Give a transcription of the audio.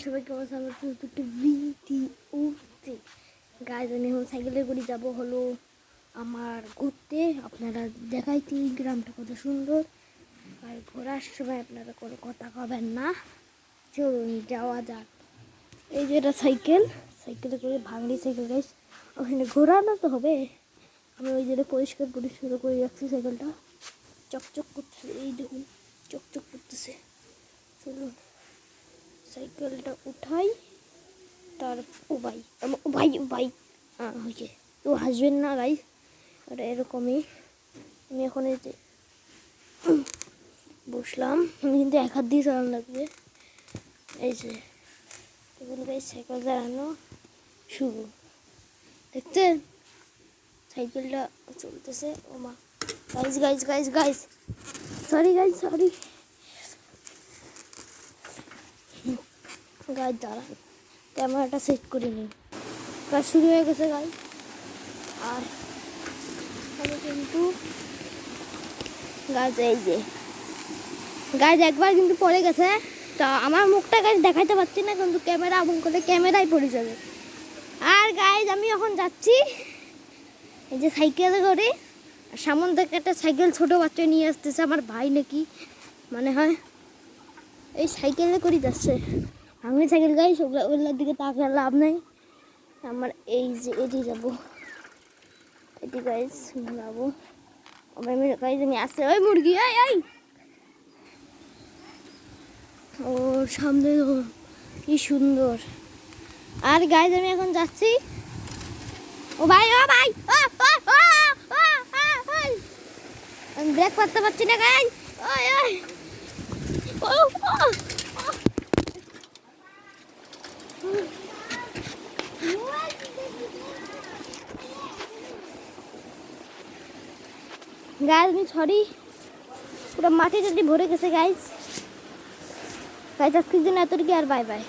সবাই কেমন আছে? আমার কিন্তু একটু ভিডিওতে গাইজ আমি এখন সাইকেলে করে যাবো হলো আমার ঘুরতে। আপনারা দেখাইতে গ্রামটা কত সুন্দর, আর ঘোরার সময় আপনারা কোনো কথা কবেন না। চলুন যাওয়া যাক। এই যে এটা সাইকেল, সাইকেলে করে ভাঙড়ি সাইকেল গাইজ, ওখানে ঘোরানো তো হবে। আমি ওই জন্য পরিষ্কার পরিষ্কার করে রাখছি সাইকেলটা, চকচক করতেছে, এই দেখুন চকচক করতেছে। চলুন সাইকেলটা উঠাই, তার ও ভাই হয়েছে তো হাসবেন না গাই। ওটা এরকমই। আমি এখন এই যে বসলাম, আমি কিন্তু এক হাত দিয়ে চালানো লাগবে। এই যে দেখুন গাই, সাইকেল চালানো শুরু, দেখছেন সাইকেলটা চলতেছে। ও মা guys guys guys guys sorry guys sorry guys, দাঁড়ান ক্যামেরাটা সেট করে নিই। কাজ শুরু হয়ে গেছে গাইজ, আর আমি কিন্তু গাছ এই যে গাছ একবার কিন্তু পড়ে গেছে। তা আমার মুখটা গাছ দেখাইতে পারছি না, কিন্তু ক্যামেরা অন করলে ক্যামেরাই পড়ে যাবে। আর গাইজ আমি এখন যাচ্ছি এই যে সাইকেলে করে, সামন থেকে একটা সাইকেল ছোটো বাচ্চা নিয়ে আসতেছে, আমার ভাই নাকি মনে হয়। এই সাইকেলে করে যাচ্ছে, আমি সাইকেল গাইজ ওগুলোর দিকে তাকে লাভ নেই আমার। এই যে এটি যাবো, এটি গাইজ যাবো গাইজ। আমি আসছে ওই মুরগি, এই ও সামনে কি সুন্দর। আর গাইজ আমি এখন যাচ্ছি। ও ভাই আমি ব্রেক করতে পারছি না গাইজ। গাইজ আমি সরি, পুরো মাটি টাটি ভরে গেছে গাইজ। গাইজ আজকের জন্য এতটুকু, আর বাই বাই।